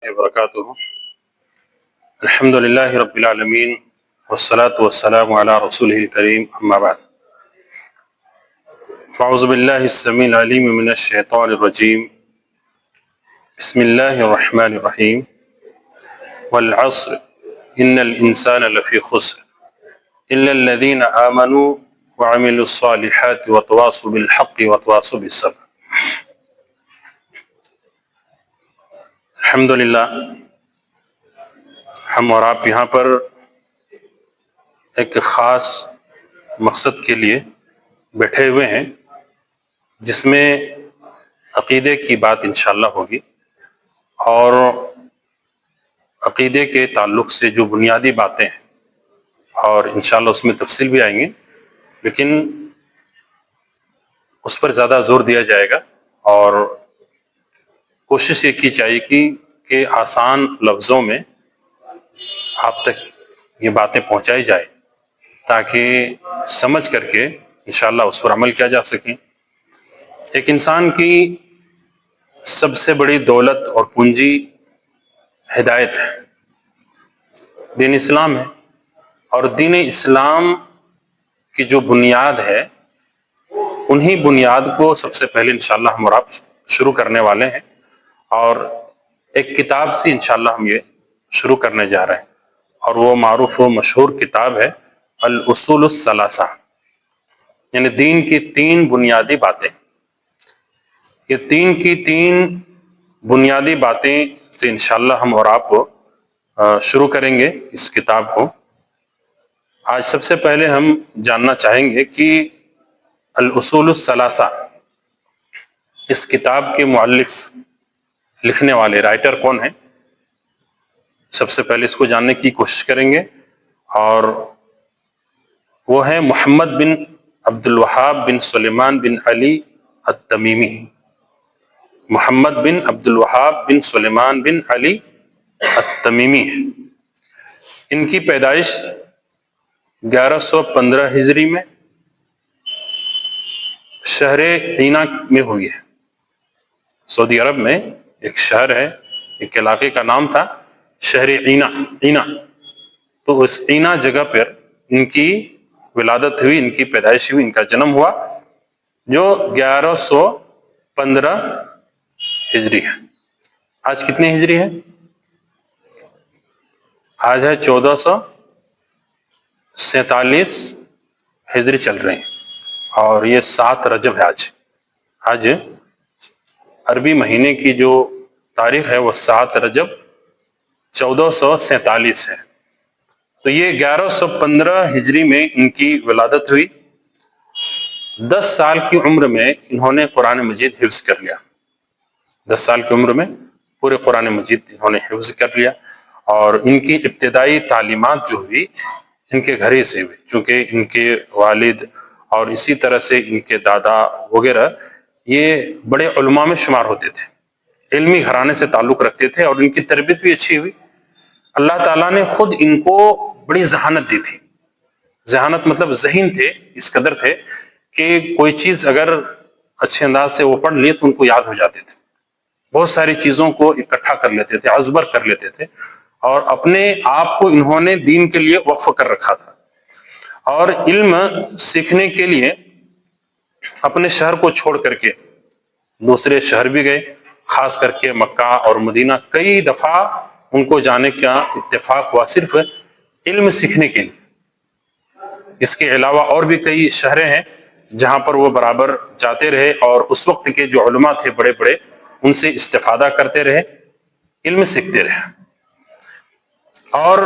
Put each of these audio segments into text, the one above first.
وبرکاتہ الحمد للہ رب العالمین والصلاة والسلام علی رسولہ الکریم اما بعد فاعوذ باللہ السمیع العلیم من الشیطان الرجیم بسم اللہ الرحمن الرحیم والعصر ان الانسان لفی خسر الا الذین آمنوا وعملوا الصالحات وتواصوا بالحق وتواصوا بالصبر۔ الحمدللہ ہم اور آپ یہاں پر ایک خاص مقصد کے لیے بیٹھے ہوئے ہیں، جس میں عقیدے کی بات انشاءاللہ ہوگی، اور عقیدے کے تعلق سے جو بنیادی باتیں ہیں اور انشاءاللہ اس میں تفصیل بھی آئیں گے، لیکن اس پر زیادہ زور دیا جائے گا اور کوشش یہ کی جائے گی کہ آسان لفظوں میں آپ تک یہ باتیں پہنچائی جائے تاکہ سمجھ کر کے انشاءاللہ اس پر عمل کیا جا سکے۔ ایک انسان کی سب سے بڑی دولت اور پونجی ہدایت ہے، دین اسلام ہے، اور دین اسلام کی جو بنیاد ہے انہی بنیاد کو سب سے پہلے انشاءاللہ ہم اور آپ شروع کرنے والے ہیں، اور ایک کتاب سے انشاءاللہ ہم یہ شروع کرنے جا رہے ہیں، اور وہ معروف و مشہور کتاب ہے الاصول الثلاثہ، یعنی دین کی تین بنیادی باتیں۔ یہ تین کی تین بنیادی باتیں سے انشاءاللہ ہم اور آپ شروع کریں گے اس کتاب کو۔ آج سب سے پہلے ہم جاننا چاہیں گے کہ الاصول الثلاثہ، اس کتاب کے مؤلف، لکھنے والے، رائٹر کون ہیں؟ سب سے پہلے اس کو جاننے کی کوشش کریں گے، اور وہ ہیں محمد بن عبد الوہاب بن سلیمان بن علی التمیمی۔ محمد بن عبد الوہاب بن سلیمان بن علی التمیمی۔ ان کی پیدائش 1115 ہجری میں شہر عینہ میں ہوئی ہے۔ سعودی عرب میں ایک شہر ہے، ایک علاقے کا نام تھا شہر عینہ، تو اس عینہ جگہ پر ان کی ولادت ہوئی، ان کی پیدائش ہوئی، ان کا جنم ہوا، جو 1115 ہجری ہے۔ آج کتنی ہجری ہے؟ آج ہے 1447 ہجری چل رہے ہیں، اور یہ 7 رجب ہے۔ آج عربی مہینے کی جو تاریخ ہے وہ 7 رجب 1447 ہے۔ تو یہ 1115 ہجری میں ان کی ولادت ہوئی۔ 10 سال کی عمر میں انہوں نے قرآن مجید حفظ کر لیا۔ 10 سال کی عمر میں پورے قرآن مجید انہوں نے حفظ کر لیا، اور ان کی ابتدائی تعلیمات جو ہوئی ان کے گھر ہی سے ہوئی، چونکہ ان کے والد اور اسی طرح سے ان کے دادا وغیرہ یہ بڑے علماء میں شمار ہوتے تھے، علمی گھرانے سے تعلق رکھتے تھے، اور ان کی تربیت بھی اچھی ہوئی۔ اللہ تعالیٰ نے خود ان کو بڑی ذہانت دی تھی۔ ذہانت مطلب ذہین تھے، اس قدر تھے کہ کوئی چیز اگر اچھے انداز سے وہ پڑھ لیے تو ان کو یاد ہو جاتے تھے، بہت ساری چیزوں کو اکٹھا کر لیتے تھے، ازبر کر لیتے تھے، اور اپنے آپ کو انہوں نے دین کے لیے وقف کر رکھا تھا، اور علم سیکھنے کے لیے اپنے شہر کو چھوڑ کر کے دوسرے شہر بھی گئے، خاص کر کے مکہ اور مدینہ۔ کئی دفعہ ان کو جانے کا اتفاق ہوا صرف علم سیکھنے کے لیے۔ اس کے علاوہ اور بھی کئی شہریں ہیں جہاں پر وہ برابر جاتے رہے، اور اس وقت کے جو علماء تھے بڑے بڑے، ان سے استفادہ کرتے رہے، علم سیکھتے رہے۔ اور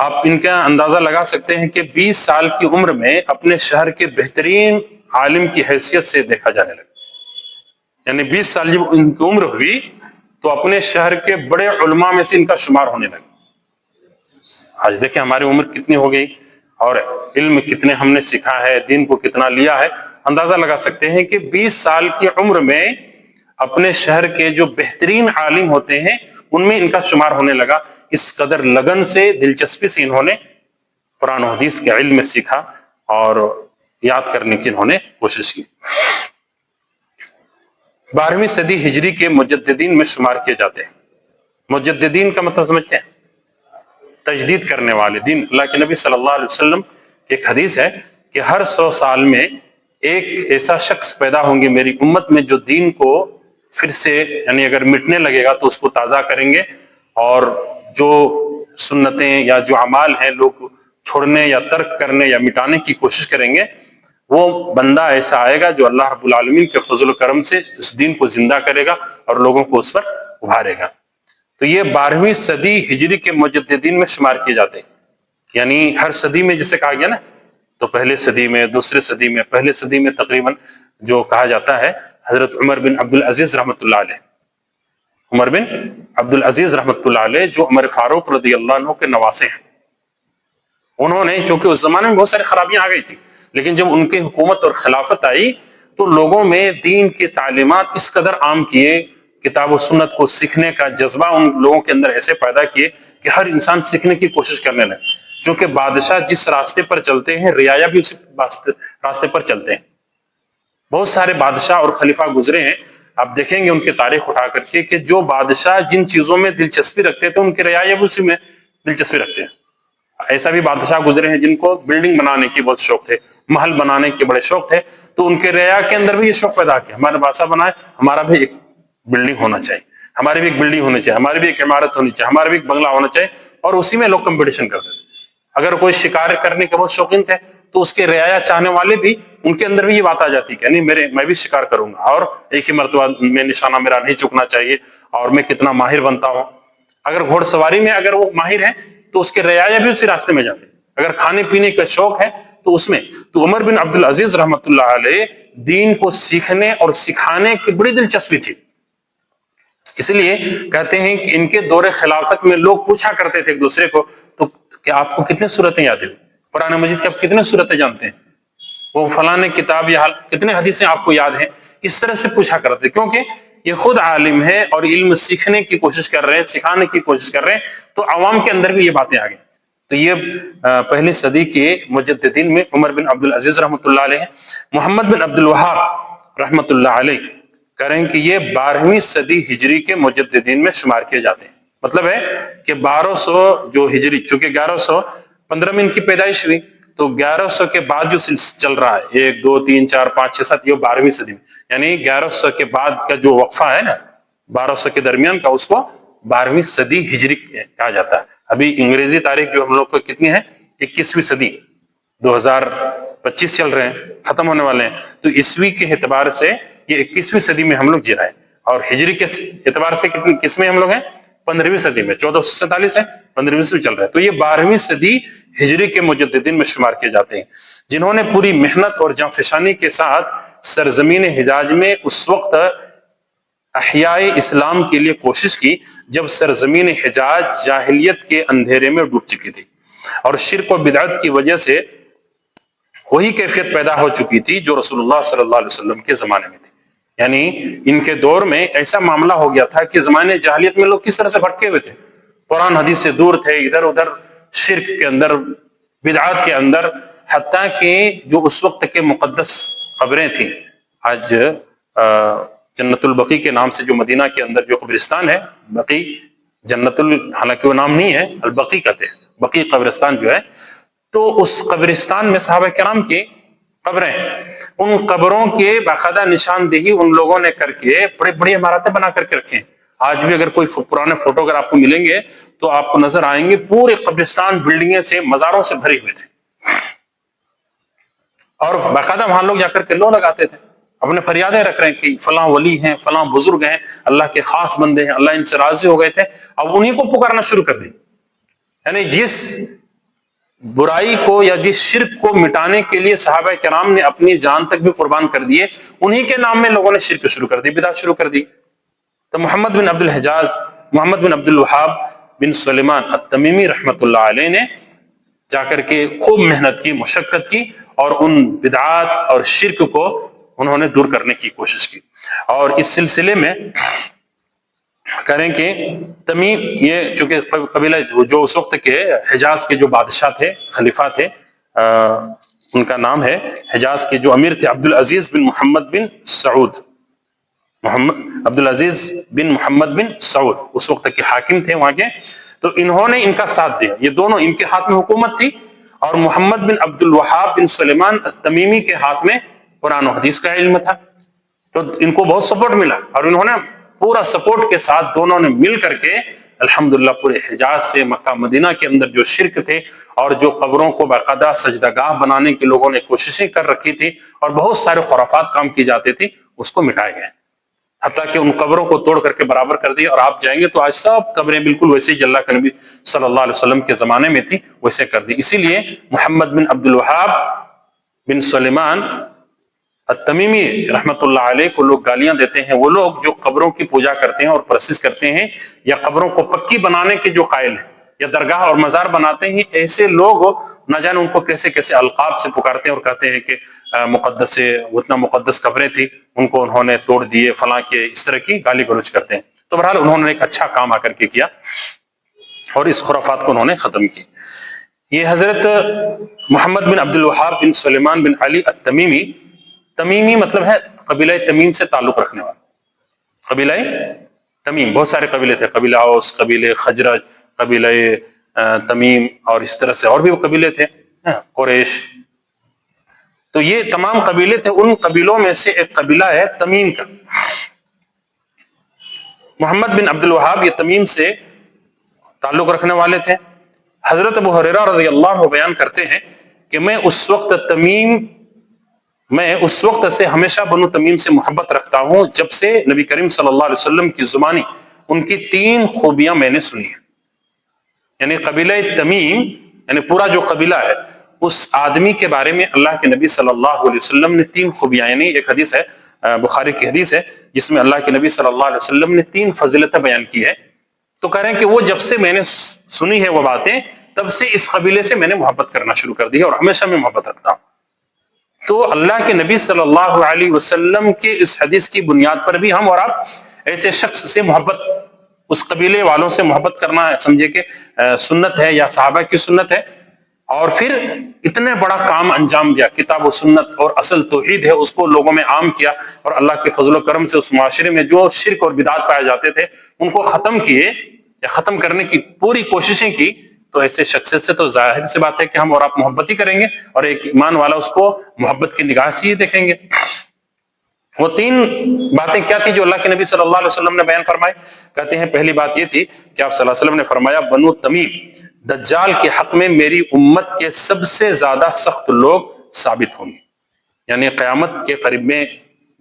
آپ ان کا اندازہ لگا سکتے ہیں کہ 20 سال کی عمر میں اپنے شہر کے بہترین عالم کی حیثیت سے دیکھا جانے لگا۔ یعنی 20 سال جب ان کی عمر ہوئی تو اپنے شہر کے بڑے علماء میں سے ان کا شمار ہونے لگا۔ آج دیکھیں ہماری عمر کتنی ہو گئی، اور علم کتنے ہم نے سیکھا ہے، دین کو کتنا لیا ہے۔ اندازہ لگا سکتے ہیں کہ 20 سال کی عمر میں اپنے شہر کے جو بہترین عالم ہوتے ہیں ان میں ان کا شمار ہونے لگا۔ اس قدر لگن سے، دلچسپی سے انہوں نے قرآن و حدیث کے علم میں سیکھا اور یاد کرنے کی انہوں نے کوشش کی۔ 12ویں صدی ہجری کے مجددین میں شمار کیے جاتے ہیں۔ مجددین کا مطلب سمجھتے ہیں؟ تجدید کرنے والے دین. اللہ کے نبی صلی اللہ علیہ وسلم ایک حدیث ہے کہ ہر 100 سال میں ایک ایسا شخص پیدا ہوں گے میری امت میں جو دین کو پھر سے یعنی اگر مٹنے لگے گا تو اس کو تازہ کریں گے، اور جو سنتیں یا جو اعمال ہیں لوگ چھوڑنے یا ترک کرنے یا مٹانے کی کوشش کریں گے، وہ بندہ ایسا آئے گا جو اللہ رب العالمین کے فضل و کرم سے اس دین کو زندہ کرے گا اور لوگوں کو اس پر ابھارے گا. تو یہ 12ویں صدی ہجری کے مجددین میں شمار کیے جاتے ہیں. یعنی ہر صدی میں جسے کہا گیا نا، تو پہلے صدی میں، دوسرے صدی میں، پہلے صدی میں تقریباً جو کہا جاتا ہے حضرت عمر بن عبد العزیز رحمۃ اللہ علیہ، عمر بن عبد العزیز رحمۃ اللہ علیہ جو عمر فاروق رضی اللہ عنہ کے نواسے ہیں، انہوں نے، کیونکہ اس زمانے میں بہت ساری خرابیاں آ گئی تھی، لیکن جب ان کی حکومت اور خلافت آئی تو لوگوں میں دین کی تعلیمات اس قدر عام کیے، کتاب و سنت کو سیکھنے کا جذبہ ان لوگوں کے اندر ایسے پیدا کیے کہ ہر انسان سیکھنے کی کوشش کرنے لگے. چونکہ بادشاہ جس راستے پر چلتے ہیں رعایا بھی اسی راستے پر چلتے ہیں. بہت سارے بادشاہ اور خلیفہ گزرے ہیں، آپ دیکھیں گے ان کی تاریخ اٹھا کر کے کہ جو بادشاہ جن چیزوں میں دلچسپی رکھتے تھے ان کے رعایا بھی اسی میں دلچسپی رکھتے ہیں. ایسا بھی بادشاہ گزرے ہیں جن کو بلڈنگ بنانے کی بہت شوق تھے، محل بنانے کے بڑے شوق تھے، تو ان کے رعایا کے اندر بھی یہ شوق پیدا کیا ہمارے بادشاہ بنائے، ہمارا بھی ایک بلڈنگ ہونا چاہیے، ہماری بھی ایک بلڈنگ ہونی چاہیے، ہماری بھی ایک عمارت ہونی چاہیے، ہمارا بھی ایک بنگلہ ہونا چاہیے، اور اسی میں لوگ کمپٹیشن کرتے تھے. اگر کوئی شکار کرنے کے بہت شوقین تھے تو اس کے رعایا چاہنے والے بھی ان کے اندر بھی یہ بات آ جاتی کہ نہیں میں بھی شکار کروں گا اور ایک ہی مرتبہ میں نشانہ میرا نہیں چکنا چاہیے، اور میں کتنا ماہر بنتا ہوں. اگر گھوڑ سواری میں اگر وہ ماہر ہے تو اس کے رعایا بھی اسی راستے میں جاتے ہیں. اگر کھانے پینے کا شوق ہے تو اس میں، تو عمر بن عبد العزیز رحمۃ اللہ علیہ دین کو سیکھنے اور سکھانے کی بڑی دلچسپی تھی. اس لیے کہتے ہیں کہ ان کے دور خلافت میں لوگ پوچھا کرتے تھے ایک دوسرے کو، تو کہ آپ کو کتنے صورتیں یاد ہیں، قرآن مجید کی آپ کتنے صورتیں جانتے ہیں، وہ فلاں کتاب یا کتنے حدیثیں آپ کو یاد ہیں. اس طرح سے پوچھا کرتے کیونکہ یہ خود عالم ہے اور علم سیکھنے کی کوشش کر رہے ہیں، سکھانے کی کوشش کر رہے ہیں، تو عوام کے اندر بھی یہ باتیں آ گئی. تو یہ پہلی صدی کے مجددین میں عمر بن عبد العزیز رحمۃ اللہ علیہ. محمد بن عبد الوہاب رحمۃ اللہ علیہ کہہ رہے ہیں کہ یہ 12ویں صدی ہجری کے مجددین میں شمار کیے جاتے ہیں. مطلب ہے کہ 1200 جو ہجری، چونکہ 1115 میں ان کی پیدائش ہوئی، تو 1100 کے بعد جو چل رہا ہے 1 2 3 4 5 6 7 یہ 12ویں صدی میں، یعنی 1100 کے بعد کا جو وقفہ ہے نا 1200 کے درمیان کا، اس کو 12ویں صدی ہجری کہا جاتا ہے. ابھی انگریزی تاریخ جو ہم لوگ کو کتنی ہے، 21ویں صدی، 2025 چل رہے ہیں، ختم ہونے والے ہیں. تو عیسوی کے اعتبار سے یہ 21ویں صدی میں ہم لوگ جی رہے ہیں، اور ہجری کے اعتبار سے کس میں ہم لوگ ہیں، 15ویں صدی میں. 1447 ہے، 15ویں صدی چل رہا ہے. تو یہ 12ویں صدی ہجری کے مجددین میں شمار کیے جاتے ہیں، جنہوں نے پوری محنت اور جانفشانی کے ساتھ سرزمین حجاز میں اس وقت احیاء اسلام کے لیے کوشش کی جب سرزمین حجاز جاہلیت کے اندھیرے میں ڈوب چکی تھی، اور شرک و بدعت کی وجہ سے وہی کیفیت پیدا ہو چکی تھی جو رسول اللہ صلی اللہ علیہ وسلم کے زمانے میں تھی. یعنی ان کے دور میں ایسا معاملہ ہو گیا تھا کہ زمانے جاہلیت میں لوگ کس طرح سے بھٹکے ہوئے تھے، قرآن حدیث سے دور تھے، ادھر ادھر شرک کے اندر، بدعات کے اندر، حتیٰ کہ جو اس وقت کے مقدس قبریں تھیں. آج جنت البقیع کے نام سے جو مدینہ کے اندر جو قبرستان ہے، بقیع جنت حالانکہ وہ نام نہیں ہے، البقیع کہتے ہیں، بقیع قبرستان جو ہے، تو اس قبرستان میں صحابہ کرام کی قبریں، ان قبروں کے باقاعدہ نشاندہی ان لوگوں نے کر کے بڑی بڑی عمارتیں بنا کر کے رکھیں. آج بھی اگر کوئی پرانے فوٹو اگر آپ کو ملیں گے تو آپ کو نظر آئیں گے پورے قبرستان بلڈنگیں سے، مزاروں سے بھری ہوئے تھے، اور باقاعدہ وہاں لوگ جا کر کے لو لگاتے تھے، اپنے فریادیں رکھ رہے ہیں کہ فلاں ولی ہیں، فلاں بزرگ ہیں، اللہ کے خاص بندے ہیں، اللہ ان سے راضی ہو گئے تھے. اب انہیں کو پکارنا شروع کر دی. یعنی جس برائی کو یا جس شرک کو مٹانے کے لیے صحابہ کرام نے اپنی جان تک بھی قربان کر دیے، انہی کے نام میں لوگوں نے شرک شروع کر دی، بدعت شروع کر دی. تو محمد بن عبد الحجاز، محمد بن عبد الوہاب بن سلیمان التمیمی رحمۃ اللہ علیہ نے جا کر کے خوب محنت کی، مشقت کی، اور ان بدعات اور شرک کو انہوں نے دور کرنے کی کوشش کی. اور اس سلسلے میں کریں کہ تمیم، یہ چونکہ قبیلہ جو اس وقت کے حجاز کے جو بادشاہ تھے، خلیفہ تھے، ان کا نام ہے، حجاز کے جو امیر تھے عبد العزیز بن محمد بن سعود، محمد عبد العزیز بن محمد بن سعود اس وقت کے حاکم تھے وہاں کے، تو انہوں نے ان کا ساتھ دیا. یہ دونوں ان کے ہاتھ میں حکومت تھی، اور محمد بن عبد الوہاب بن سلیمان التمیمی کے ہاتھ میں قرآن و حدیث کا علم تھا. تو ان کو بہت سپورٹ ملا، اور انہوں نے پورا سپورٹ کے ساتھ دونوں نے مل کر کے الحمدللہ پورے حجاز سے مکہ مدینہ کے اندر جو شرک تھے اور جو قبروں کو باقاعدہ سجدہ گاہ بنانے کی لوگوں نے کوششیں کر رکھی تھی اور بہت سارے خرافات کام کی جاتی تھی، اس کو مٹائے گئے. حتیٰ کہ ان قبروں کو توڑ کر کے برابر کر دیا، اور آپ جائیں گے تو آج سب قبریں بالکل ویسے ہی اللہ کے نبی صلی اللہ علیہ وسلم کے زمانے میں تھی ویسے کر دی. اسی لیے محمد بن عبد الوہاب بن سلیمان التمیمی رحمۃ اللہ علیہ کو لوگ گالیاں دیتے ہیں. وہ لوگ جو قبروں کی پوجا کرتے ہیں اور پرستش کرتے ہیں، یا قبروں کو پکی بنانے کے جو قائل ہیں، یا درگاہ اور مزار بناتے ہیں، ایسے لوگ نہ جانے ان کو کیسے کیسے القاب سے پکارتے ہیں اور کہتے ہیں کہ مقدس اتنا مقدس قبریں تھی ان کو انہوں نے توڑ دیے فلاں کے، اس طرح کی گالی گلوچ کرتے ہیں. تو بہرحال انہوں نے ایک اچھا کام آ کر کے کیا اور اس خرافات کو انہوں نے ختم کی. یہ حضرت محمد بن عبد الوہاب بن سلیمان بن علی التمیمی، تمیمی مطلب ہے قبیلہ تمیم سے تعلق رکھنے والا. قبیلہ تمیم بہت سارے قبیلے تھے، قبیلہ اوس، قبیلہ خجرج، قبیلہ تمیم، اور اس طرح سے اور بھی قبیلے تھے، قریش. تو یہ تمام قبیلے تھے، ان قبیلوں میں سے ایک قبیلہ ہے تمیم کا. محمد بن عبد الوہاب یہ تمیم سے تعلق رکھنے والے تھے. حضرت ابو ہریرہ رضی اللہ عنہ بیان کرتے ہیں کہ میں اس وقت سے ہمیشہ بنو تمیم سے محبت رکھتا ہوں جب سے نبی کریم صلی اللہ علیہ وسلم کی زبانی ان کی 3 خوبیاں میں نے سنی ہیں. یعنی قبیلہ تمیم، یعنی پورا جو قبیلہ ہے، اس آدمی کے بارے میں اللہ کے نبی صلی اللہ علیہ وسلم نے 3 خوبیاں، یعنی ایک حدیث ہے بخاری کی حدیث ہے جس میں اللہ کے نبی صلی اللہ علیہ وسلم نے 3 فضیلتیں بیان کی ہے. تو کہہ رہے ہیں کہ وہ جب سے میں نے سنی ہے وہ باتیں، تب سے اس قبیلے سے میں نے محبت کرنا شروع کر دی ہے اور ہمیشہ میں محبت رکھتا ہوں. تو اللہ کے نبی صلی اللہ علیہ وسلم کے اس حدیث کی بنیاد پر بھی ہم اور آپ ایسے شخص سے محبت، اس قبیلے والوں سے محبت کرنا سمجھے کہ سنت ہے یا صحابہ کی سنت ہے. اور پھر اتنے بڑا کام انجام دیا، کتاب و سنت اور اصل توحید ہے اس کو لوگوں میں عام کیا، اور اللہ کے فضل و کرم سے اس معاشرے میں جو شرک اور بدعات پائے جاتے تھے ان کو ختم کیے یا ختم کرنے کی پوری کوششیں کی. تو ایسے شخص سے تو ظاہر سی بات ہے کہ ہم اور آپ محبت ہی کریں گے، اور ایک ایمان والا اس کو محبت کی نگاہ سے ہی دیکھیں گے. وہ 3 باتیں کیا تھی جو اللہ کے نبی صلی اللہ علیہ وسلم نے بیان فرمائی؟ کہتے ہیں پہلی بات یہ تھی کہ آپ صلی اللہ علیہ وسلم نے فرمایا بنو تمیم دجال کے حق میں میری امت کے سب سے زیادہ سخت لوگ ثابت ہوں گے. یعنی قیامت کے قریب میں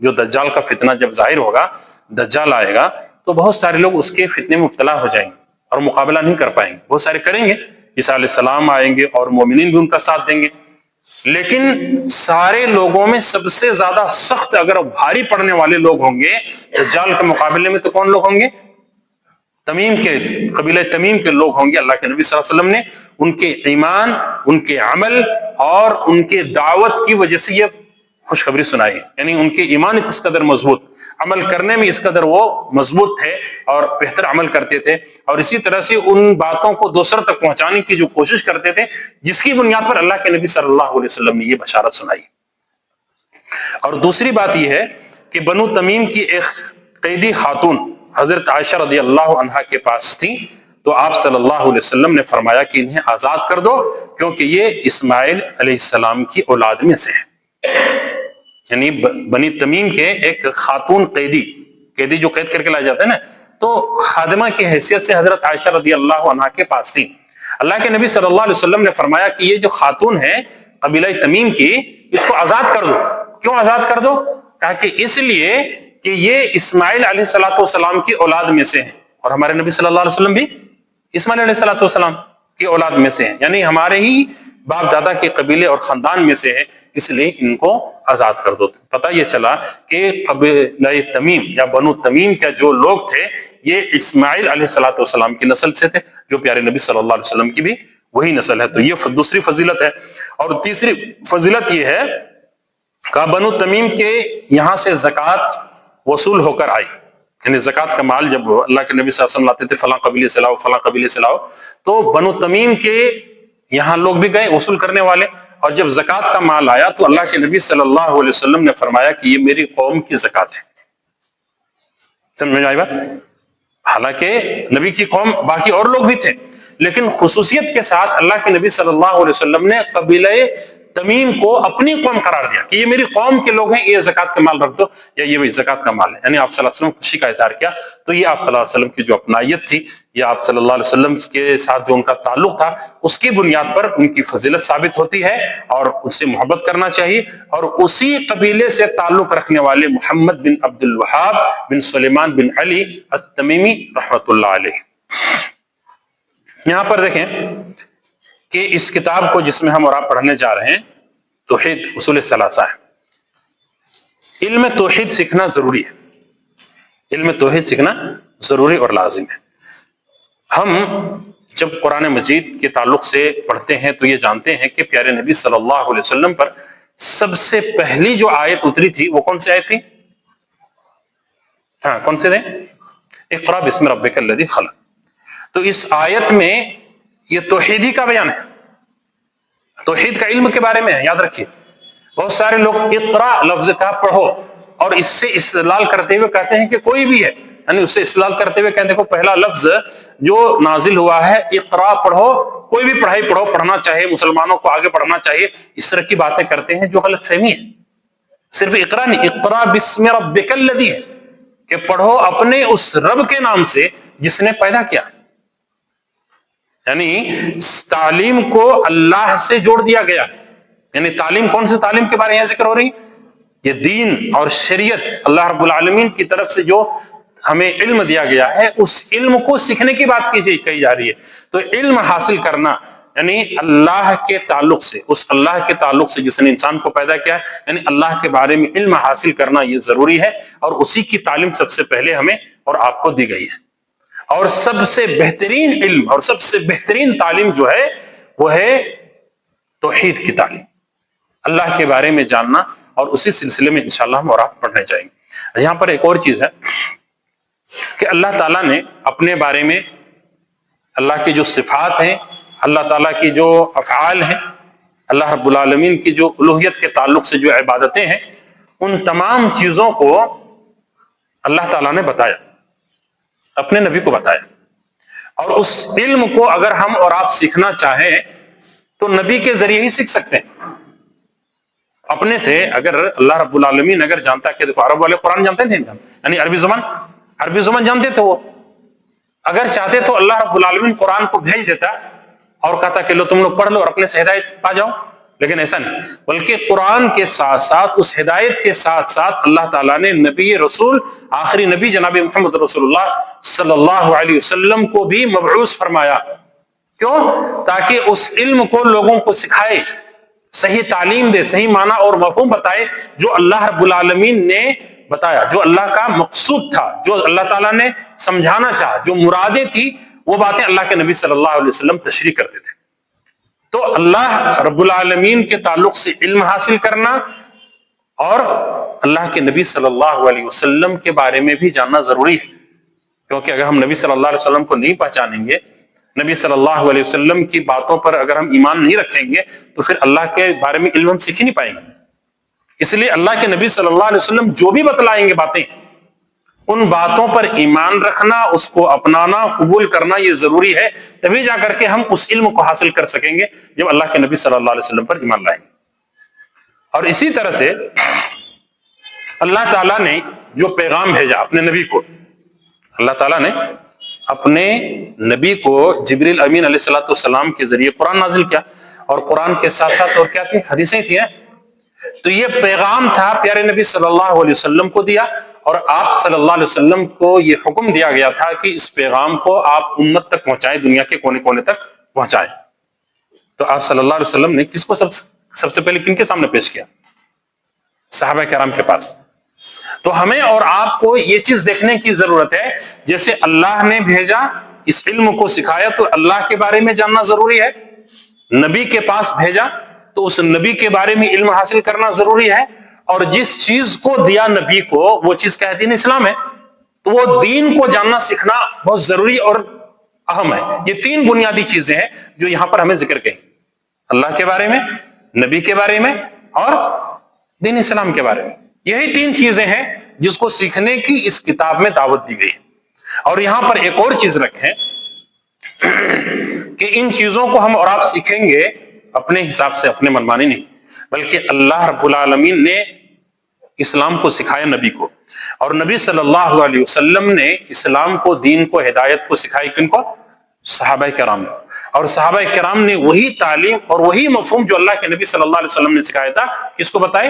جو دجال کا فتنہ جب ظاہر ہوگا، دجال آئے گا، تو بہت سارے لوگ اس کے فتنے میں مبتلا ہو جائیں گے اور مقابلہ نہیں کر پائیں گے. بہت سارے کریں گے، عیسیٰ علیہ السلام آئیں گے اور مومنین بھی ان کا ساتھ دیں گے، لیکن سارے لوگوں میں سب سے زیادہ سخت اگر بھاری پڑنے والے لوگ ہوں گے دجال کے مقابلے میں، تو کون لوگ ہوں گے؟ تمیم کے، قبیلہ تمیم کے لوگ ہوں گے. اللہ کے نبی صلی اللہ علیہ وسلم نے ان کے ایمان، ان کے عمل اور ان کے دعوت کی وجہ سے یہ خوشخبری سنائی ہے. یعنی ان کے ایمان اس قدر مضبوط، عمل کرنے میں اس قدر وہ مضبوط تھے اور بہتر عمل کرتے تھے، اور اسی طرح سے ان باتوں کو دوسروں تک پہنچانے کی جو کوشش کرتے تھے جس کی بنیاد پر اللہ کے نبی صلی اللہ علیہ وسلم نے یہ بشارت سنائی. اور دوسری بات یہ ہے کہ بنو تمیم کی ایک قیدی خاتون حضرت عائشہ رضی اللہ عنہا کے پاس تھی، تو آپ صلی اللہ علیہ وسلم نے فرمایا کہ انہیں آزاد کر دو کیونکہ یہ اسماعیل علیہ السلام کی اولاد میں سے ہے. یعنی بنی تمیم کے ایک خاتون قیدی جو قید کر کے لائے جاتے ہیں نا، تو خادمہ کی حیثیت سے حضرت عائشہ رضی اللہ عنہا کے پاس تھی. اللہ کے نبی صلی اللہ علیہ وسلم نے فرمایا کہ یہ جو خاتون ہے قبیلہ تمیم کی، اس کو آزاد کر دو. کیوں آزاد کر دو؟ کہا کہ اس لیے کہ یہ اسماعیل علیہ السلام کی اولاد میں سے ہیں، اور ہمارے نبی صلی اللہ علیہ وسلم بھی اسماعیل علیہ السلام کی اولاد میں سے ہیں، یعنی ہمارے ہی باپ دادا کے قبیلے اور خاندان میں سے ہیں، اس لیے ان کو آزاد کر دو. پتہ یہ چلا کہ قبیلہ تمیم یا بنو تمیم کے جو لوگ تھے یہ اسماعیل علیہ السلام کی نسل سے تھے، جو پیارے نبی صلی اللہ علیہ وسلم کی بھی وہی نسل ہے. تو یہ دوسری فضیلت ہے. اور تیسری فضیلت یہ ہے کہ بنو تمیم کے یہاں سے زکوٰۃ وصول ہو کر آئی. یعنی زکوٰۃ کا مال جب اللہ کے نبی صلی اللہ علیہ وسلم لاتے تھے، فلاں قبیلے سے لاؤ، فلاں قبیلے سے لاؤ، تو بنو تمیم کے یہاں لوگ بھی گئے وصول کرنے والے. اور جب زکوٰۃ کا مال آیا تو اللہ کے نبی صلی اللہ علیہ وسلم نے فرمایا کہ یہ میری قوم کی زکوٰۃ ہے. سمجھ میں آئی بات؟ حالانکہ نبی کی قوم باقی اور لوگ بھی تھے، لیکن خصوصیت کے ساتھ اللہ کے نبی صلی اللہ علیہ وسلم نے قبیلہ تمیم کو اپنی قوم قرار دیا کہ یہ میری قوم کے لوگ ہیں، یہ زکوٰۃ کا مال رکھ دو، یا یہ زکوٰۃ کا مال ہے. یعنی آپ صلی اللہ علیہ وسلم خوشی کا اظہار کیا. تو یہ آپ صلی اللہ علیہ وسلم کی جو اپنائیت تھی، یا آپ صلی اللہ علیہ وسلم کے ساتھ جو ان کا تعلق تھا، اس کی بنیاد پر ان کی فضیلت ثابت ہوتی ہے اور اس سے محبت کرنا چاہیے. اور اسی قبیلے سے تعلق رکھنے والے محمد بن عبد الوہاب بن سلیمان بن علی التمیمی رحمۃ اللہ علیہ. یہاں پر دیکھیں کہ اس کتاب کو جس میں ہم اور آپ پڑھنے جا رہے ہیں توحید اصول ثلاثہ ہے. علم توحید سیکھنا ضروری ہے، علم توحید سیکھنا ضروری اور لازم ہے. ہم جب قرآن مجید کے تعلق سے پڑھتے ہیں تو یہ جانتے ہیں کہ پیارے نبی صلی اللہ علیہ وسلم پر سب سے پہلی جو آیت اتری تھی وہ کون سی آیت تھی؟ ہاں کون سے تھے؟ اقرأ بسم ربک الذی خلق. تو اس آیت میں یہ توحیدی کا بیان ہے، توحید کا علم کے بارے میں ہے. یاد رکھیے بہت سارے لوگ اقرا لفظ کا پڑھو اور اس سے استدلال کرتے ہوئے کہتے ہیں کہ کوئی بھی ہے، یعنی اس سے استدلال کرتے ہوئے کہتے ہیں کہ پہلا لفظ جو نازل ہوا ہے اقرا پڑھو، کوئی بھی پڑھائی پڑھو، پڑھنا چاہیے، مسلمانوں کو آگے بڑھنا چاہیے. اس طرح کی باتیں کرتے ہیں جو غلط فہمی ہے. صرف اقرا نہیں، اقرا بسم ربک الذی ہے کہ پڑھو اپنے اس رب کے نام سے جس نے پیدا کیا. یعنی تعلیم کو اللہ سے جوڑ دیا گیا. یعنی تعلیم کون سی تعلیم کے بارے میں یہاں ذکر ہو رہی؟ یہ دین اور شریعت اللہ رب العالمین کی طرف سے جو ہمیں علم دیا گیا ہے اس علم کو سیکھنے کی بات کہی جا رہی ہے. تو علم حاصل کرنا یعنی اللہ کے تعلق سے، اس اللہ کے تعلق سے جس نے انسان کو پیدا کیا، یعنی اللہ کے بارے میں علم حاصل کرنا یہ ضروری ہے. اور اسی کی تعلیم سب سے پہلے ہمیں اور آپ کو دی گئی ہے. اور سب سے بہترین علم اور سب سے بہترین تعلیم جو ہے وہ ہے توحید کی تعلیم، اللہ کے بارے میں جاننا. اور اسی سلسلے میں انشاءاللہ ہم اور آپ پڑھنے جائیں گے. یہاں پر ایک اور چیز ہے کہ اللہ تعالیٰ نے اپنے بارے میں اللہ کی جو صفات ہیں، اللہ تعالیٰ کی جو افعال ہیں، اللہ رب العالمین کی جو الوہیت کے تعلق سے جو عبادتیں ہیں، ان تمام چیزوں کو اللہ تعالیٰ نے بتایا، اپنے نبی کو بتایا. اور اس علم کو اگر ہم اور آپ سیکھنا چاہیں تو نبی کے ذریعے ہی سیکھ سکتے ہیں. اپنے سے اگر اللہ رب العالمین اگر جانتا کہ دیکھو عرب والے قرآن جانتے تھے، یعنی عربی زبان جانتے تھے، وہ اگر چاہتے تو اللہ رب العالمین قرآن کو بھیج دیتا اور کہتا کہ لو تم لوگ پڑھ لو اور اپنے سے ہدایت پا جاؤ. لیکن ایسا نہیں، بلکہ قرآن کے ساتھ ساتھ اس ہدایت کے ساتھ ساتھ اللہ تعالیٰ نے نبی رسول آخری نبی جناب محمد رسول اللہ صلی اللہ علیہ وسلم کو بھی مبعوث فرمایا. کیوں؟ تاکہ اس علم کو لوگوں کو سکھائے، صحیح تعلیم دے، صحیح معنی اور مفہوم بتائے جو اللہ رب العالمین نے بتایا، جو اللہ کا مقصود تھا، جو اللہ تعالیٰ نے سمجھانا چاہا، جو مرادیں تھی، وہ باتیں اللہ کے نبی صلی اللہ علیہ وسلم تشریح کرتے تھے. تو اللہ رب العالمین کے تعلق سے علم حاصل کرنا اور اللہ کے نبی صلی اللہ علیہ وسلم کے بارے میں بھی جاننا ضروری ہے. کیونکہ اگر ہم نبی صلی اللہ علیہ وسلم کو نہیں پہچانیں گے، نبی صلی اللہ علیہ وسلم کی باتوں پر اگر ہم ایمان نہیں رکھیں گے تو پھر اللہ کے بارے میں علم ہم سیکھ ہی نہیں پائیں گے. اس لیے اللہ کے نبی صلی اللہ علیہ وسلم جو بھی بتلائیں گے باتیں، ان باتوں پر ایمان رکھنا، اس کو اپنانا، قبول کرنا یہ ضروری ہے. تبھی جا کر کے ہم اس علم کو حاصل کر سکیں گے جب اللہ کے نبی صلی اللہ علیہ وسلم پر ایمان لائیں گے. اور اسی طرح سے اللہ تعالیٰ نے جو پیغام بھیجا اپنے نبی کو، اللہ تعالیٰ نے اپنے نبی کو جبریل امین علیہ الصلوۃ والسلام کے ذریعے قرآن نازل کیا. اور قرآن کے ساتھ ساتھ اور کیا تھی؟ حدیثیں تھیں. تو یہ پیغام تھا پیارے نبی صلی اللہ علیہ وسلم کو دیا، اور آپ صلی اللہ علیہ وسلم کو یہ حکم دیا گیا تھا کہ اس پیغام کو آپ امت تک پہنچائیں، دنیا کے کونے کونے تک پہنچائیں. تو آپ صلی اللہ علیہ وسلم نے کس کو سب سے پہلے کن کے سامنے پیش کیا؟ صحابہ کرام کے پاس. تو ہمیں اور آپ کو یہ چیز دیکھنے کی ضرورت ہے، جیسے اللہ نے بھیجا، اس علم کو سکھایا تو اللہ کے بارے میں جاننا ضروری ہے. نبی کے پاس بھیجا تو اس نبی کے بارے میں علم حاصل کرنا ضروری ہے. اور جس چیز کو دیا نبی کو وہ چیز کیا ہے؟ دین اسلام ہے. تو وہ دین کو جاننا سیکھنا بہت ضروری اور اہم ہے. یہ تین بنیادی چیزیں ہیں جو یہاں پر ہمیں ذکر کہیں، اللہ کے بارے میں، نبی کے بارے میں اور دین اسلام کے بارے میں. یہی تین چیزیں ہیں جس کو سیکھنے کی اس کتاب میں دعوت دی گئی ہے۔ اور یہاں پر ایک اور چیز رکھیں کہ ان چیزوں کو ہم اور آپ سیکھیں گے اپنے حساب سے، اپنے منمانی نہیں، بلکہ اللہ رب العالمین نے اسلام کو سکھایا نبی کو، اور نبی صلی اللہ علیہ وسلم نے اسلام کو، دین کو، ہدایت کو سکھائی کن کو؟ صحابہ کرام نے۔ اور صحابہ کرام نے وہی تعلیم اور وہی مفہوم جو اللہ کے نبی صلی اللہ علیہ وسلم نے سکھایا تھا کس کو بتائے؟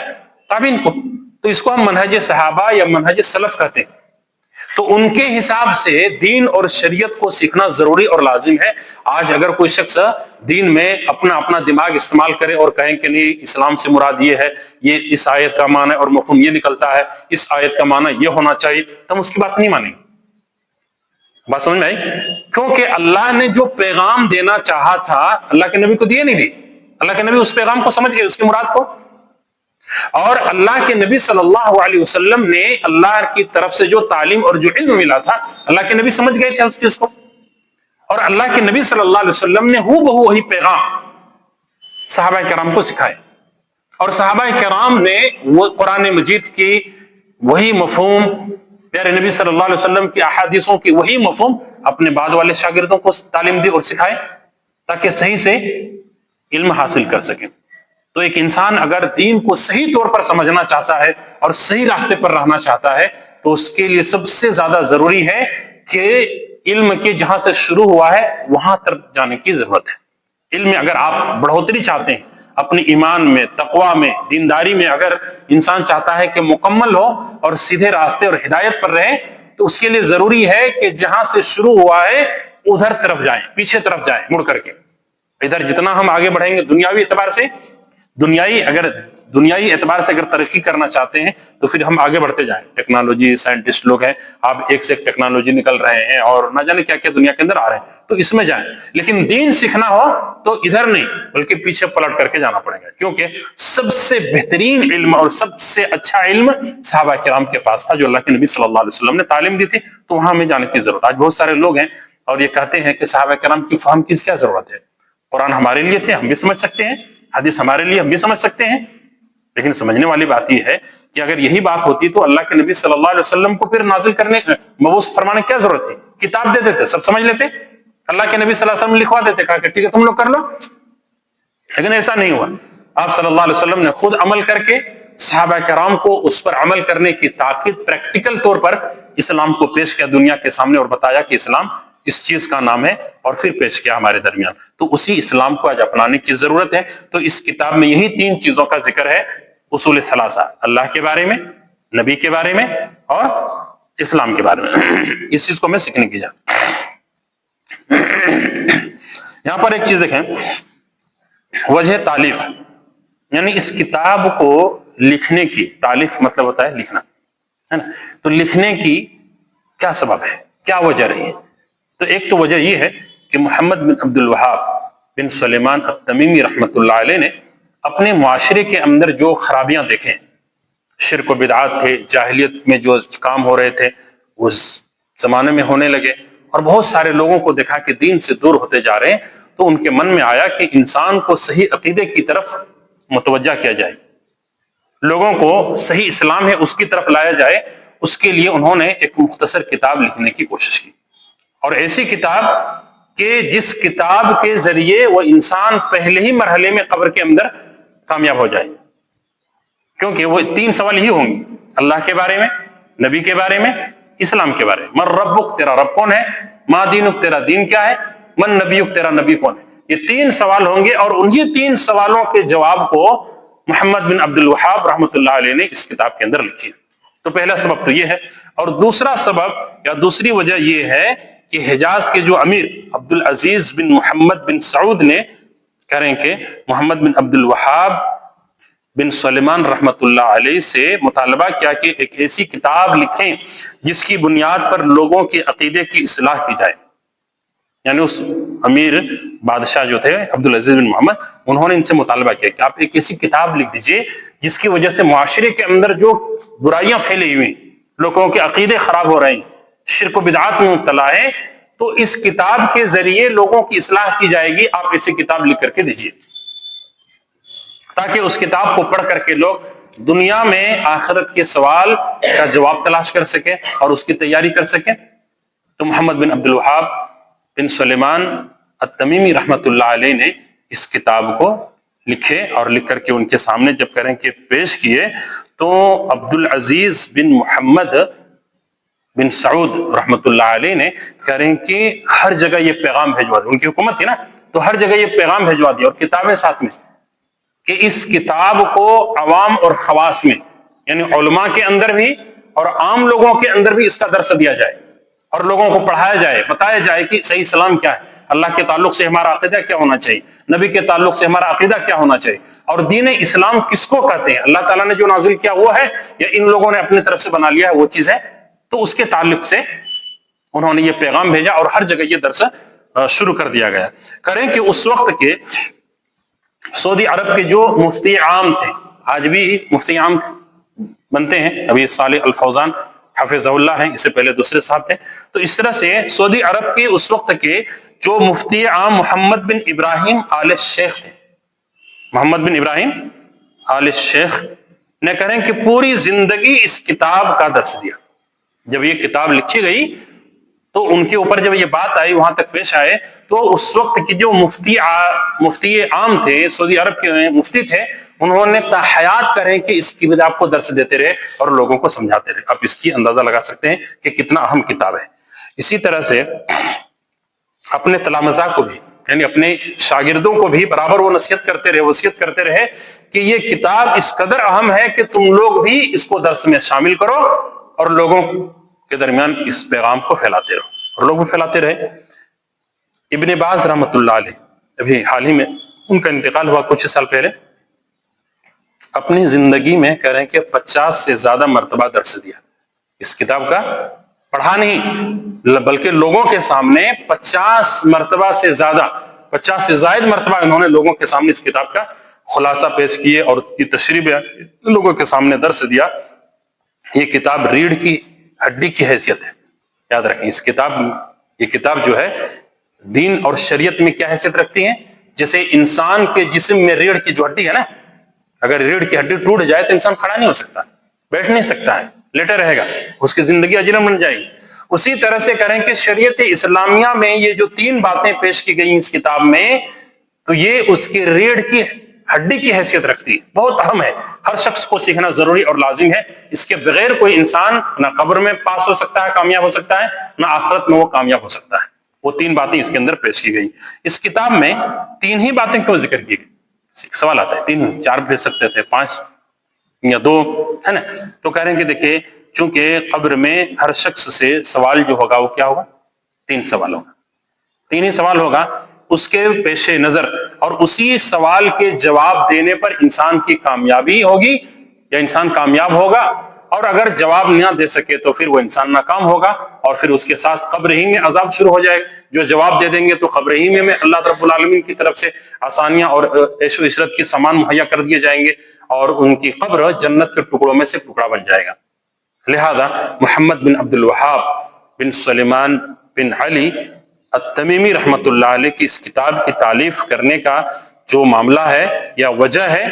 تابعین کو۔ تو اس کو ہم منہج صحابہ یا منہج سلف کہتے ہیں۔ تو ان کے حساب سے دین اور شریعت کو سیکھنا ضروری اور لازم ہے۔ آج اگر کوئی شخص دین میں اپنا دماغ استعمال کرے اور کہیں کہ نہیں اسلام سے مراد یہ ہے، یہ اس آیت کا معنی اور مفہوم یہ نکلتا ہے، اس آیت کا معنی یہ ہونا چاہیے، تو ہم اس کی بات نہیں مانیں گے۔ بات سمجھ میں آئی؟ کیونکہ اللہ نے جو پیغام دینا چاہا تھا اللہ کے نبی کو دیے نہیں دی۔ اللہ کے نبی اس پیغام کو سمجھ گئے، اس کی مراد کو، اور اللہ کے نبی صلی اللہ علیہ وسلم نے اللہ کی طرف سے جو تعلیم اور جو علم ملا تھا اللہ کے نبی سمجھ گئے تھے اس چیز کو، اور اللہ کے نبی صلی اللہ علیہ وسلم نے ہو بہو وہی پیغام صحابہ کرام کو سکھائے، اور صحابہ کرام نے وہ قرآن مجید کی وہی مفہوم، پیارے نبی صلی اللہ علیہ وسلم کی احادیثوں کی وہی مفہوم اپنے بعد والے شاگردوں کو تعلیم دی اور سکھائے تاکہ صحیح سے علم حاصل کر سکیں۔ تو ایک انسان اگر دین کو صحیح طور پر سمجھنا چاہتا ہے اور صحیح راستے پر رہنا چاہتا ہے تو اس کے لیے سب سے زیادہ ضروری ہے کہ علم کے جہاں سے شروع ہوا ہے وہاں تک جانے کی ضرورت ہے۔ علم میں اگر آپ بڑھوتری چاہتے ہیں، اپنے ایمان میں، تقوی میں، دینداری میں اگر انسان چاہتا ہے کہ مکمل ہو اور سیدھے راستے اور ہدایت پر رہے، تو اس کے لیے ضروری ہے کہ جہاں سے شروع ہوا ہے ادھر طرف جائیں، پیچھے طرف جائیں مڑ کر کے۔ ادھر جتنا ہم آگے بڑھیں گے دنیاوی اعتبار سے، دنیائی اعتبار سے اگر ترقی کرنا چاہتے ہیں تو پھر ہم آگے بڑھتے جائیں۔ ٹیکنالوجی، سائنٹسٹ لوگ ہیں، آپ ایک سے ایک ٹیکنالوجی نکل رہے ہیں اور نہ جانے کیا کیا دنیا کے اندر آ رہے ہیں، تو اس میں جائیں۔ لیکن دین سیکھنا ہو تو ادھر نہیں بلکہ پیچھے پلٹ کر کے جانا پڑے گا، کیونکہ سب سے بہترین علم اور سب سے اچھا علم صحابہ کرام کے پاس تھا جو اللہ کے نبی صلی اللہ علیہ وسلم نے تعلیم دی تھی، تو وہاں ہمیں جانے کی ضرورت۔ آج بہت سارے لوگ ہیں اور یہ کہتے ہیں کہ صحابہ کرام کی فہم کی کیا ضرورت ہے، قرآن ہمارے لیے تھے ہم بھی سمجھ سکتے ہیں، حدیث ہمارے لیے ہم بھی سمجھ سکتے ہیں۔ لیکن سمجھنے والی بات یہ ہے کہ اگر یہی بات ہوتی تو اللہ کے نبی صلی اللہ علیہ وسلم کو پھر نازل کرنے، مبعوث فرمانے کی کیا ضرورت تھی؟ کتاب دے دیتے، سب سمجھ لیتے، اللہ کے نبی صلی اللہ علیہ وسلم لکھوا دیتے، کہا کہ ٹھیک ہے تم لوگ کر لو۔ لیکن ایسا نہیں ہوا۔ آپ صلی اللہ علیہ وسلم نے خود عمل کر کے صحابہ کرام کو اس پر عمل کرنے کی تاکید پریکٹیکل طور پر اسلام کو پیش کیا دنیا کے سامنے، اور بتایا کہ اسلام اس چیز کا نام ہے، اور پھر پیش کیا ہمارے درمیان۔ تو اسی اسلام کو آج اپنانے کی ضرورت ہے۔ تو اس کتاب میں یہی تین چیزوں کا ذکر ہے، اصول ثلاثہ، اللہ کے بارے میں، نبی کے بارے میں اور اسلام کے بارے میں۔ اس چیز کو میں سیکھنے کی جا۔ یہاں پر ایک چیز دیکھیں، وجہ تالیف، یعنی اس کتاب کو لکھنے کی، تالیف مطلب ہوتا ہے لکھنا، ہے نا؟ تو لکھنے کی کیا سبب ہے، کیا وجہ رہی ہے؟ تو ایک تو وجہ یہ ہے کہ محمد بن عبد الوہاب بن سلیمان التمیمی رحمۃ اللہ علیہ نے اپنے معاشرے کے اندر جو خرابیاں دیکھیں، شرک و بدعات تھے، جاہلیت میں جو کام ہو رہے تھے اس زمانے میں ہونے لگے، اور بہت سارے لوگوں کو دیکھا کہ دین سے دور ہوتے جا رہے ہیں، تو ان کے من میں آیا کہ انسان کو صحیح عقیدے کی طرف متوجہ کیا جائے، لوگوں کو صحیح اسلام ہے اس کی طرف لایا جائے۔ اس کے لیے انہوں نے ایک مختصر کتاب لکھنے کی کوشش کی، اور ایسی کتاب کہ جس کتاب کے ذریعے وہ انسان پہلے ہی مرحلے میں قبر کے اندر کامیاب ہو جائے، کیونکہ وہ تین سوال ہی ہوں گے، اللہ کے بارے میں، نبی کے بارے میں، اسلام کے بارے میں۔ من ربک، تیرا رب کون ہے؟ ما دینک، تیرا دین کیا ہے؟ من نبیک، تیرا نبی کون ہے؟ یہ تین سوال ہوں گے، اور انہی تین سوالوں کے جواب کو محمد بن عبد الوہاب رحمۃ اللہ علیہ نے اس کتاب کے اندر لکھی۔ تو پہلا سبب تو یہ ہے، اور دوسرا سبب یا دوسری وجہ یہ ہے کہ حجاز کے جو امیر عبد العزیز بن محمد بن سعود نے کہہ رہے ہیں کہ محمد بن عبد الوہاب بن سلیمان رحمۃ اللہ علیہ سے مطالبہ کیا کہ ایک ایسی کتاب لکھیں جس کی بنیاد پر لوگوں کے عقیدے کی اصلاح کی جائے۔ یعنی اس امیر بادشاہ جو تھے عبد العزیز بن محمد، انہوں نے ان سے مطالبہ کیا کہ آپ ایک ایسی کتاب لکھ دیجئے جس کی وجہ سے معاشرے کے اندر جو برائیاں پھیلی ہوئی، لوگوں کے عقیدے خراب ہو رہے ہیں، شرک و بدعات میں مبتلا ہے، تو اس کتاب کے ذریعے لوگوں کی اصلاح کی جائے گی، آپ ایسی کتاب لکھ کر کے دیجئے، تاکہ اس کتاب کو پڑھ کر کے لوگ دنیا میں آخرت کے سوال کا جواب تلاش کر سکے اور اس کی تیاری کر سکے، تو محمد بن عبد الوہاب بن سلیمان التمیمی رحمۃ اللہ علیہ نے اس کتاب کو لکھے، اور لکھ کر کے ان کے سامنے جب کریں کہ پیش کیے، تو عبد العزیز بن محمد بن سعود رحمۃ اللہ علیہ نے کریں کہ ہر جگہ یہ پیغام بھیجوا دیا، ان کی حکومت تھی نا، تو ہر جگہ یہ پیغام بھیجوا دیا اور کتابیں ساتھ میں، کہ اس کتاب کو عوام اور خواص میں، یعنی علماء کے اندر بھی اور عام لوگوں کے اندر بھی اس کا درس دیا جائے، اور لوگوں کو پڑھایا جائے، بتایا جائے کہ صحیح اسلام کیا ہے، اللہ کے تعلق سے ہمارا عقیدہ کیا ہونا چاہیے، نبی کے تعلق سے ہمارا عقیدہ کیا ہونا چاہیے، اور دین اسلام کس کو کہتے ہیں، اللہ تعالیٰ نے جو نازل کیا وہ ہے یا ان لوگوں نے اپنی طرف سے بنا لیا ہے وہ چیز ہے۔ تو اس کے تعلق سے انہوں نے یہ پیغام بھیجا اور ہر جگہ یہ درس شروع کر دیا گیا۔ کریں کہ اس وقت کے سعودی عرب کے جو مفتی عام تھے، آج بھی مفتی عام بنتے ہیں، ابھی صالح الفوزان حفظہ اللہ ہیں، اس سے پہلے دوسرے صاحب تھے، تو اس طرح سے سعودی عرب کے اس وقت کے جو مفتی عام محمد بن ابراہیم آل شیخ تھے، محمد بن ابراہیم آل شیخ نے کریں کہ پوری زندگی اس کتاب کا درس دیا۔ جب یہ کتاب لکھی گئی تو ان کے اوپر جب یہ بات آئی، وہاں تک پیش آئے، تو اس وقت کی جو مفتی عام تھے، سعودی عرب کے مفتی تھے، انہوں نے تحیات کریں کہ اس کی کتاب کو درس دیتے رہے اور لوگوں کو سمجھاتے رہے۔ آپ اس کی اندازہ لگا سکتے ہیں کہ کتنا اہم کتاب ہے۔ اسی طرح سے اپنے تلامذہ کو بھی، یعنی اپنے شاگردوں کو بھی برابر وہ نصیحت کرتے رہے، وصیت کرتے رہے کہ یہ کتاب اس قدر اہم ہے کہ تم لوگ بھی اس کو درس میں شامل کرو اور لوگوں کے درمیان اس پیغام کو پھیلاتے رہو، اور لوگ بھی پھیلاتے رہے۔ ابن باز رحمۃ اللہ علیہ، ابھی حال ہی میں ان کا انتقال ہوا کچھ سال پہلے، اپنی زندگی میں کہہ رہے ہیں کہ 50 سے زیادہ مرتبہ درس دیا اس کتاب کا، پڑھا نہیں بلکہ لوگوں کے سامنے 50 مرتبہ سے زیادہ، 50 سے زائد مرتبہ انہوں نے لوگوں کے سامنے اس کتاب کا خلاصہ پیش کیے اور اس کی تشریح لوگوں کے سامنے درس دیا۔ یہ کتاب ریڑھ کی ہڈی کی حیثیت ہے، یاد رکھیں اس کتاب، یہ کتاب جو ہے دین اور شریعت میں کیا حیثیت رکھتی ہے، جیسے انسان کے جسم میں ریڑھ کی جو ہڈی ہے نا، اگر ریڑھ کی ہڈی ٹوٹ جائے تو انسان کھڑا نہیں ہو سکتا، بیٹھ نہیں سکتا ہے، لیٹا رہے گا، اس کی زندگی اجرم بن جائے گی۔ اسی طرح سے کریں کہ شریعت اسلامیہ میں یہ جو 3 باتیں پیش کی گئی اس کتاب میں، تو یہ اس کی ریڑھ کی ہڈی کی حیثیت رکھتی ہے، بہت اہم ہے، ہر شخص کو سیکھنا ضروری اور لازم ہے۔ اس کے بغیر کوئی انسان نہ قبر میں پاس ہو سکتا ہے، کامیاب ہو سکتا ہے، نہ آخرت میں وہ کامیاب ہو سکتا ہے۔ وہ 3 باتیں اس کے اندر پیش کی گئی۔ اس کتاب میں 3 ہی باتیں کیوں ذکر کی گئی؟ سوال آتا ہے، 3 4 بھیج سکتے تھے، 5 یا 2 ہے نا؟ تو کہہ رہے ہیں کہ دیکھیں، چونکہ قبر میں ہر شخص سے سوال جو ہوگا وہ کیا ہوگا؟ 3 سوال ہوگا، 3 ہی سوال ہوگا۔ اس کے پیش نظر اور اسی سوال کے جواب دینے پر انسان کی کامیابی ہوگی یا انسان کامیاب ہوگا، اور اگر جواب نہ دے سکے تو پھر وہ انسان ناکام ہوگا، اور پھر اس کے ساتھ قبر ہی میں عذاب شروع ہو جائے گا۔ جو جواب دے دیں گے تو قبر ہی میں اللہ رب العالمین کی طرف سے آسانیاں اور عیش و عشرت کے سامان مہیا کر دیے جائیں گے، اور ان کی قبر جنت کے ٹکڑوں میں سے ٹکڑا بن جائے گا۔ لہذا محمد بن عبد الوہاب بن سلیمان بن علی التمیمی رحمۃ اللہ علیہ کی اس کتاب کی تالیف کرنے کا جو معاملہ ہے یا وجہ ہے،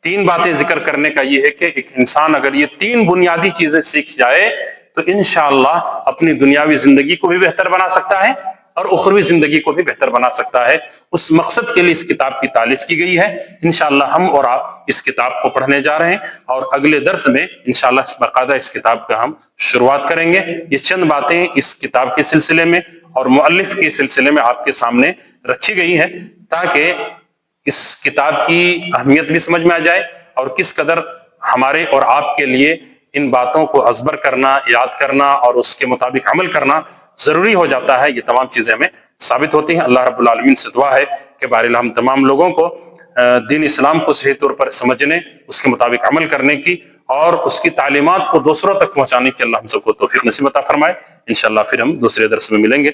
3 باتیں ذکر کرنے کا یہ ہے کہ ایک انسان اگر یہ 3 بنیادی چیزیں سیکھ جائے تو انشاءاللہ اپنی دنیاوی زندگی کو بھی بہتر بنا سکتا ہے اور اخروی زندگی کو بھی بہتر بنا سکتا ہے۔ اس مقصد کے لیے اس کتاب کی تالیف کی گئی ہے۔ انشاءاللہ ہم اور آپ اس کتاب کو پڑھنے جا رہے ہیں، اور اگلے درس میں انشاءاللہ باقاعدہ اس کتاب کا ہم شروعات کریں گے۔ یہ چند باتیں اس کتاب کے سلسلے میں اور مؤلف کے سلسلے میں آپ کے سامنے رکھی گئی ہیں، تاکہ اس کتاب کی اہمیت بھی سمجھ میں آ جائے اور کس قدر ہمارے اور آپ کے لیے ان باتوں کو ازبر کرنا، یاد کرنا اور اس کے مطابق عمل کرنا ضروری ہو جاتا ہے۔ یہ تمام چیزیں ہمیں ثابت ہوتی ہیں۔ اللہ رب العالمین سے دعا ہے کہ بہرحال ہم تمام لوگوں کو دین اسلام کو صحیح طور پر سمجھنے، اس کے مطابق عمل کرنے کی اور اس کی تعلیمات کو دوسروں تک پہنچانے کی اللہ ہم سب کو توفیق نصیب عطا فرمائے۔ انشاءاللہ پھر ہم دوسرے درس میں ملیں گے۔